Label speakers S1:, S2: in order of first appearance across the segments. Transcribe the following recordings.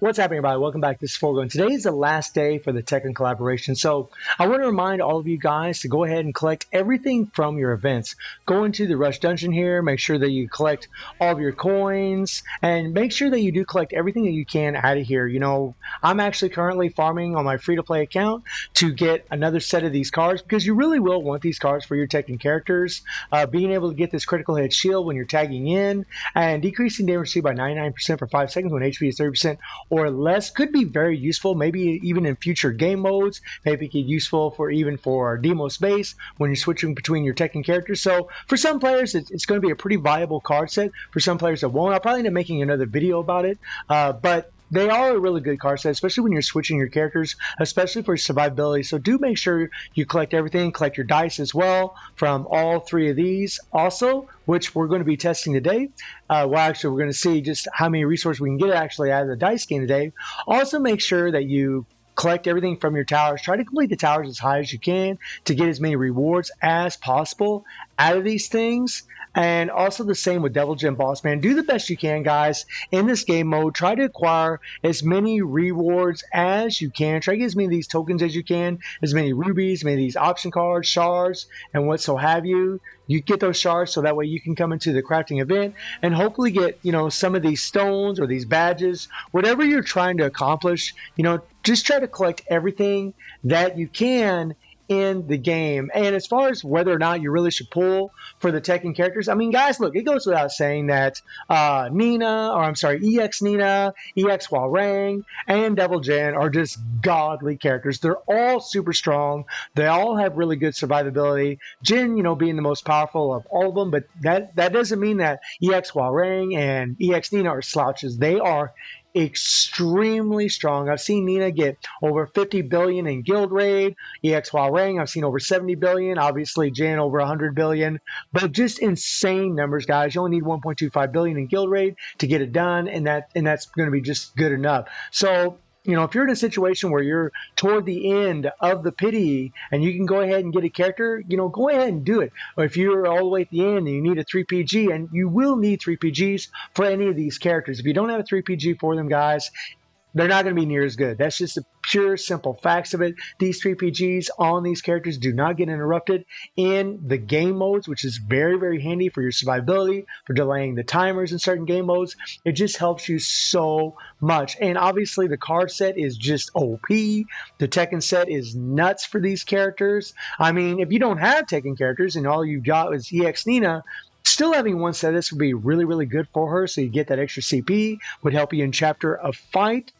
S1: What's happening, everybody? Welcome back. This is Forgo, and today is the last day for the Tekken collaboration. So I want to remind all of you guys to go ahead and collect everything from your events. Go into the Rush Dungeon here, make sure that you collect all of your coins, and make sure that you do collect everything that you can out of here. You know, I'm actually currently farming on my free-to-play account to get another set of these cards because you really will want these cards for your Tekken characters. Being able to get this critical hit shield when you're tagging in, and decreasing damage received by 99% for 5 seconds when HP is 30% or less could be very useful, maybe even in future game modes. Maybe it could be useful for even for Demos base when you're switching between your Tekken characters. So for some players, it's going to be a pretty viable card set. For some players, it won't. I'll probably end up making another video about it, but they are a really good card set, especially when you're switching your characters, especially for survivability. So do make sure you collect everything, collect your dice as well from all three of these also, which we're going to be testing today. Well, actually, we're going to see just how many resources we can get actually out of the dice game today. Also, make sure that you collect everything from your towers. Try to complete the towers as high as you can to get as many rewards as possible out of these things. And also the same with Devil Jin Boss Man. Do the best you can, guys, in this game mode. Try to acquire as many rewards as you can. Try to get as many of these tokens as you can, as many rubies, as many of these option cards, shards, and what so have you. You get those shards so that way you can come into the crafting event and hopefully get, you know, some of these stones or these badges, whatever you're trying to accomplish. You know, just try to collect everything that you can in the game. And as far as whether or not you really should pull for the Tekken characters, I mean, guys, look, it goes without saying that EX Nina, EX Hwoarang, and Devil Jin are just godly characters. They're all super strong. They all have really good survivability. Jin, you know, being the most powerful of all of them, but that doesn't mean that EX Hwoarang and EX Nina are slouches. They are extremely strong. I've seen Nina get over 50 billion in guild raid. EX Hwoarang, I've seen over 70 billion. Obviously, Jin over 100 billion. But just insane numbers, guys. You only need 1.25 billion in guild raid to get it done, and that's going to be just good enough. So, you know, if you're in a situation where you're toward the end of the pity and you can go ahead and get a character, you know, go ahead and do it. Or if you're all the way at the end and you need a 3PG, and you will need 3PGs for any of these characters. If you don't have a 3PG for them, guys, they're not going to be near as good. That's just the pure, simple facts of it. These 3PGs on these characters do not get interrupted in the game modes, which is very, very handy for your survivability, for delaying the timers in certain game modes. It just helps you so much. And obviously, the card set is just OP. The Tekken set is nuts for these characters. I mean, if you don't have Tekken characters and all you got is EX Nina, still having one set of this would be really, really good for her. So you get that extra CP, would help you in Chapter of Fight.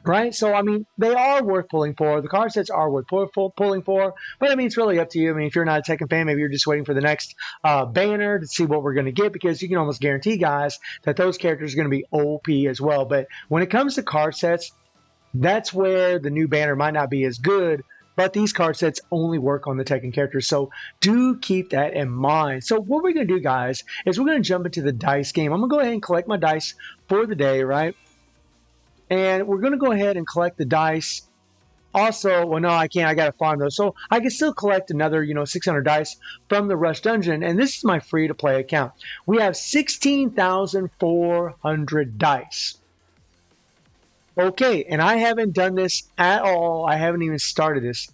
S1: Right? So, I mean, they are worth pulling for. The card sets are worth pulling for. But, I mean, it's really up to you. I mean, if you're not a Tekken fan, maybe you're just waiting for the next banner to see what we're going to get, because you can almost guarantee, guys, that those characters are going to be OP as well. But when it comes to card sets, that's where the new banner might not be as good. But these card sets only work on the Tekken characters, so do keep that in mind. So what we're going to do, guys, is we're going to jump into the dice game. I'm going to go ahead and collect my dice for the day, right? And we're going to go ahead and collect the dice. Also, well, no, I can't. I got to farm those. So I can still collect another, 600 dice from the Rush Dungeon. And this is my free-to-play account. We have 16,400 dice. Okay, and I haven't done this at all. I haven't even started this.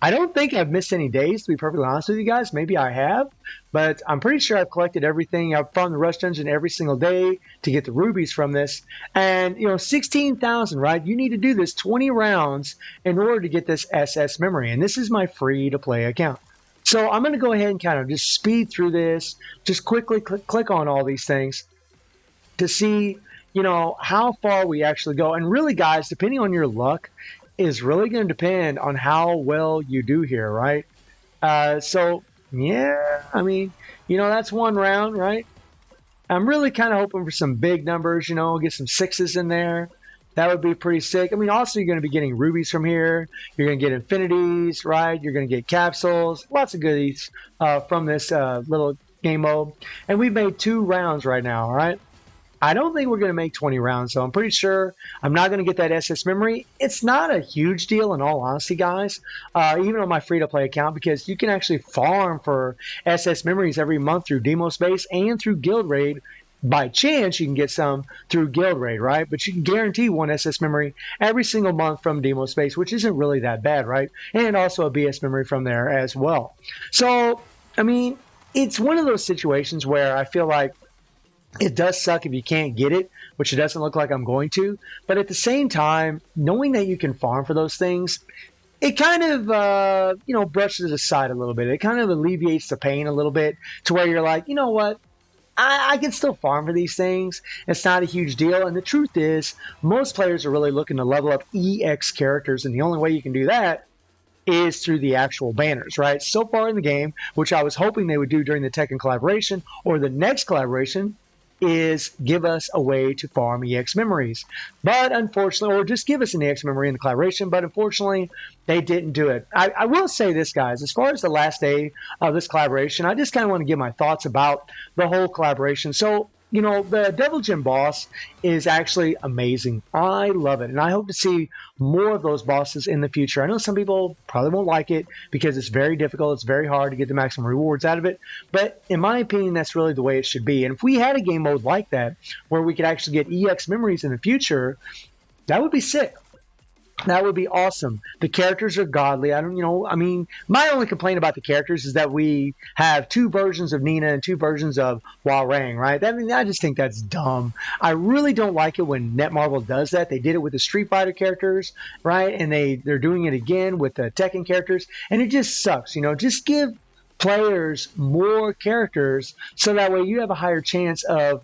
S1: I don't think I've missed any days, to be perfectly honest with you guys. Maybe I have, but I'm pretty sure I've collected everything. I've farmed the Rush Dungeon every single day to get the rubies from this. And, 16,000, right? You need to do this 20 rounds in order to get this SS memory. And this is my free-to-play account. So I'm going to go ahead and kind of just speed through this, just quickly click on all these things to see, how far we actually go. And really, guys, depending on your luck, is really going to depend on how well you do here, right? So, yeah, I mean, that's one round, right? I'm really kind of hoping for some big numbers, get some sixes in there. That would be pretty sick. I mean, also, you're going to be getting rubies from here. You're going to get infinities, right? You're going to get capsules. Lots of goodies from this little game mode. And we've made 2 rounds right now, all right? I don't think we're going to make 20 rounds, so I'm pretty sure I'm not going to get that SS memory. It's not a huge deal, in all honesty, guys, even on my free-to-play account, because you can actually farm for SS memories every month through Demos Base and through Guild Raid by chance you can get some through Guild Raid, right? But you can guarantee one SS memory every single month from Demo Space, which isn't really that bad, right? And also a BS memory from there as well. So, I mean, it's one of those situations where I feel like it does suck if you can't get it, which it doesn't look like I'm going to. But at the same time, knowing that you can farm for those things, it kind of brushes it aside a little bit. It kind of alleviates the pain a little bit to where you're like, you know what? I can still farm for these things. It's not a huge deal. And the truth is, most players are really looking to level up EX characters, and the only way you can do that is through the actual banners, right? So far in the game, which I was hoping they would do during the Tekken collaboration or the next collaboration, is give us a way to farm EX memories. But unfortunately, or just give us an EX memory in the collaboration, but unfortunately, they didn't do it. I will say this, guys, as far as the last day of this collaboration, I just kind of want to give my thoughts about the whole collaboration. So, the Devil Jin boss is actually amazing. I love it. And I hope to see more of those bosses in the future. I know some people probably won't like it because it's very difficult. It's very hard to get the maximum rewards out of it. But in my opinion, that's really the way it should be. And if we had a game mode like that, where we could actually get EX memories in the future, that would be sick. That would be awesome. The characters are godly. My only complaint about the characters is that we have two versions of Nina and two versions of Hwoarang, right? I just think that's dumb. I really don't like it when Netmarble does that. They did it with the Street Fighter characters, right? And they're doing it again with the Tekken characters, and it just sucks. Just give players more characters so that way you have a higher chance of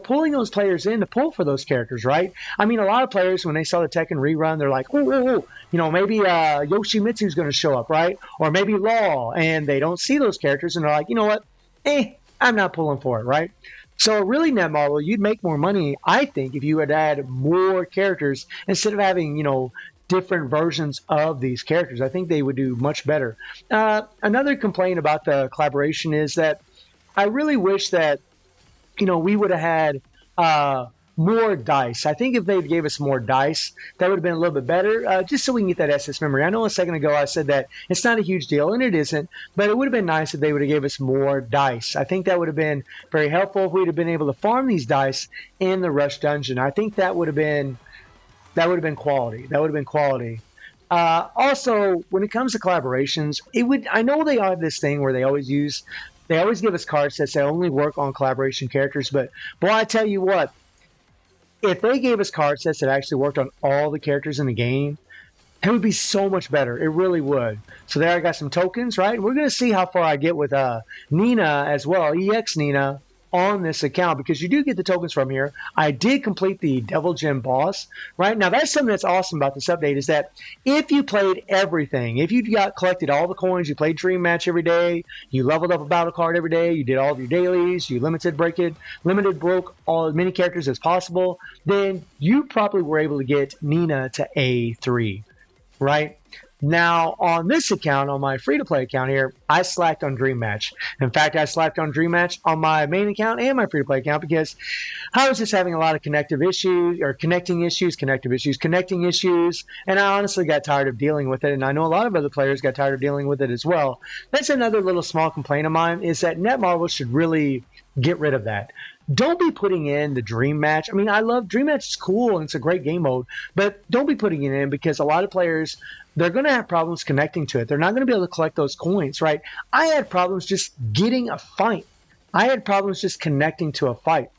S1: pulling those players in to pull for those characters, right? I mean, a lot of players, when they saw the Tekken rerun, they're like, maybe Yoshimitsu's going to show up, right? Or maybe Law, and they don't see those characters and they're like, you know what, I'm not pulling for it, right? So really, Netmarble, you'd make more money, I think, if you would add more characters instead of having, different versions of these characters. I think they would do much better. Another complaint about the collaboration is that I really wish that, we would have had more dice. I think if they gave us more dice, that would have been a little bit better, just so we can get that SS memory. I know a second ago I said that it's not a huge deal, and it isn't, but it would have been nice if they would have gave us more dice. I think that would have been very helpful if we'd have been able to farm these dice in the Rush Dungeon. I think that would have been quality. That would have been quality. Also, when it comes to collaborations, I know they have this thing where they always give us card sets that only work on collaboration characters, but boy, I tell you what, if they gave us card sets that actually worked on all the characters in the game, it would be so much better. It really would. So there I got some tokens, right? We're going to see how far I get with Nina as well, EX Nina, on this account, because you do get the tokens from here. I did complete the Devil Jin boss, right? Now that's something that's awesome about this update, is that if you played everything, if you collected all the coins, you played Dream Match every day, you leveled up a battle card every day, you did all of your dailies, you limited broke all as many characters as possible, then you probably were able to get Nina to A3, right? Now, on this account, on my free-to-play account here, I slacked on Dream Match. In fact, I slacked on Dream Match on my main account and my free-to-play account because I was just having a lot of connecting issues, and I honestly got tired of dealing with it, and I know a lot of other players got tired of dealing with it as well. That's another little small complaint of mine, is that Netmarble should really get rid of that. Don't be putting in the Dream Match. I mean, I love Dream Match. It's cool and it's a great game mode, but don't be putting it in, because a lot of players, they're going to have problems connecting to it. They're not going to be able to collect those coins, right? I had problems just getting a fight. I had problems just connecting to a fight.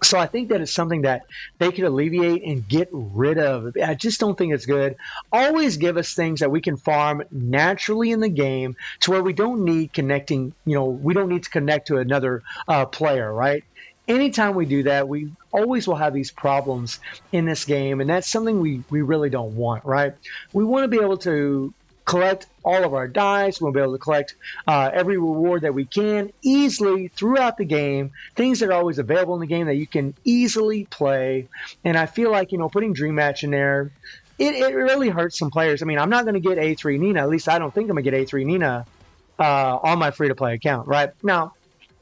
S1: So I think that it's something that they could alleviate and get rid of. I just don't think it's good. Always give us things that we can farm naturally in the game, to where we don't need connecting, we don't need to connect to another player, right? Anytime we do that, we always will have these problems in this game, and that's something we really don't want, right? We want to be able to collect all of our dice. We'll be able to collect every reward that we can easily throughout the game, things that are always available in the game that you can easily play. And I feel like, putting Dream Match in there, it really hurts some players. I mean, I'm not going to get A3 Nina, at least I don't think I'm going to get A3 Nina on my free-to-play account, right? Now,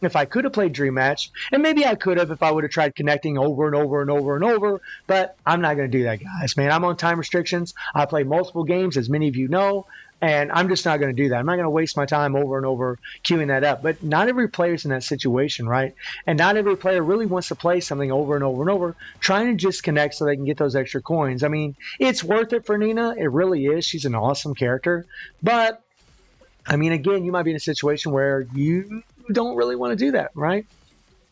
S1: if I could have played Dream Match, and maybe I could have if I would have tried connecting over and over and over and over, but I'm not going to do that, guys, man. I'm on time restrictions. I play multiple games, as many of you know. And I'm just not going to do that. I'm not going to waste my time over and over queuing that up. But not every player's in that situation, right? And not every player really wants to play something over and over and over, trying to just connect so they can get those extra coins. I mean, it's worth it for Nina. It really is. She's an awesome character. But, I mean, again, you might be in a situation where you don't really want to do that, right?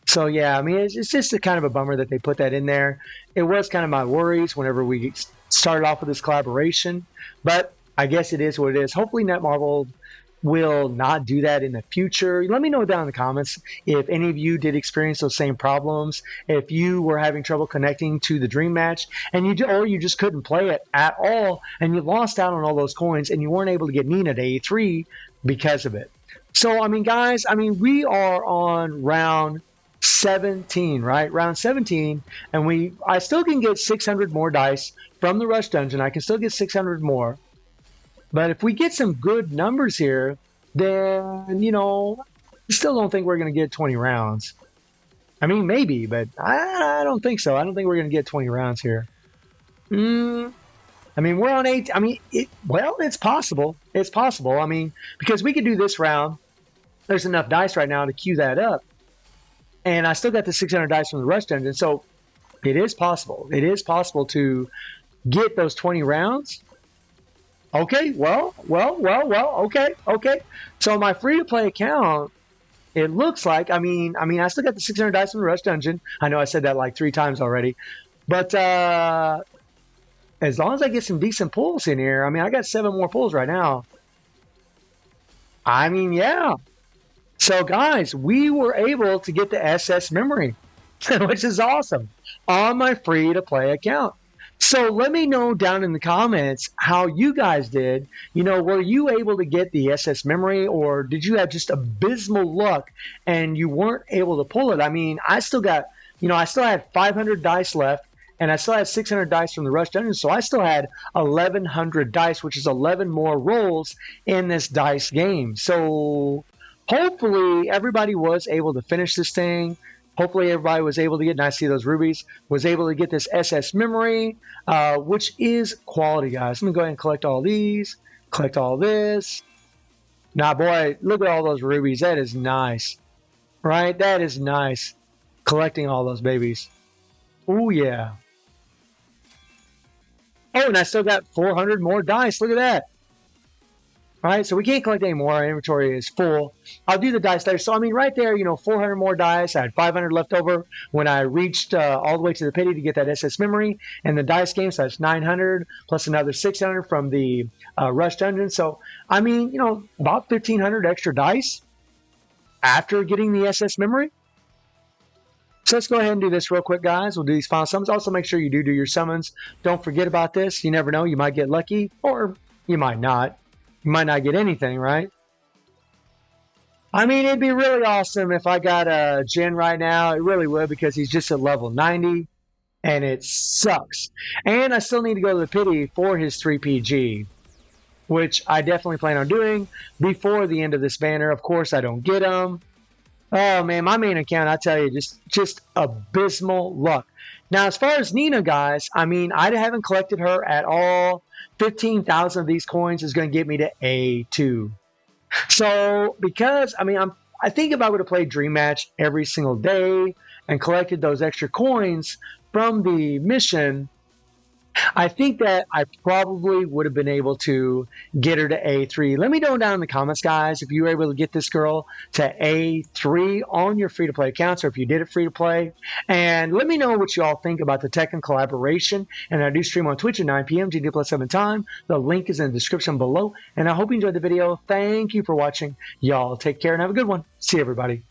S1: So, yeah, I mean, it's just a kind of a bummer that they put that in there. It was kind of my worries whenever we started off with this collaboration. But I guess it is what it is. Hopefully Netmarble will not do that in the future. Let me know down in the comments if any of you did experience those same problems, if you were having trouble connecting to the dream match and you just couldn't play it at all and you lost out on all those coins and you weren't able to get Nina to A3 because of it. So, I mean, guys, we are on round 17, right? Round 17, and I still can get 600 more dice from the Rush Dungeon. I can still get 600 more. But if we get some good numbers here, then, I still don't think we're going to get 20 rounds. I mean, maybe, but I don't think so. I don't think we're going to get 20 rounds here. I mean, we're on 8. I mean, it's possible. It's possible. I mean, because we could do this round. There's enough dice right now to queue that up. And I still got the 600 dice from the Rush Dungeon. So it is possible. It is possible to get those 20 rounds. Okay, well, okay. So my free-to-play account, it looks like, I mean, I still got the 600 dice from the Rush Dungeon. I know I said that like 3 times already. But as long as I get some decent pulls in here, I mean, I got 7 more pulls right now. I mean, yeah. So, guys, we were able to get the SS memory, which is awesome, on my free-to-play account. So let me know down in the comments how you guys did. Were you able to get the SS memory, or did you have just abysmal luck and you weren't able to pull it? I mean, I still got, I still had 500 dice left, and I still had 600 dice from the Rush Dungeon, so I still had 1,100 dice, which is 11 more rolls in this dice game. So hopefully everybody was able to finish this thing. Hopefully everybody was able to get, and I see those rubies, was able to get this SS memory, which is quality, guys. Let me go ahead and collect all these, collect all this. Now, boy, look at all those rubies. That is nice, right? That is nice, collecting all those babies. Oh, yeah. Oh, and I still got 400 more dice. Look at that. All right, so we can't collect any more. Our inventory is full. I'll do the dice later. So, I mean, right there, 400 more dice. I had 500 left over when I reached all the way to the pity to get that SS memory and the dice game. So that's 900 plus another 600 from the Rush Dungeon. So, I mean, about 1,500 extra dice after getting the SS memory. So let's go ahead and do this real quick, guys. We'll do these final summons. Also, make sure you do your summons. Don't forget about this. You never know. You might get lucky, or you might not. You might not get anything, right? I mean, it'd be really awesome if I got a Jin right now. It really would, because he's just at level 90, and it sucks. And I still need to go to the pity for his 3PG, which I definitely plan on doing before the end of this banner. Of course, I don't get them. Oh, man, my main account, I tell you, just abysmal luck. Now, as far as Nina, guys, I mean, I haven't collected her at all. 15,000 of these coins is going to get me to A2. So, because, I think if I would have played Dream Match every single day and collected those extra coins from the mission, I think that I probably would have been able to get her to A3. Let me know down in the comments, guys, if you were able to get this girl to A3 on your free-to-play accounts, or if you did it free-to-play. And let me know what you all think about the Tekken collaboration. And I do stream on Twitch at 9 p.m. GD+7 time. The link is in the description below. And I hope you enjoyed the video. Thank you for watching. Y'all take care and have a good one. See you, everybody.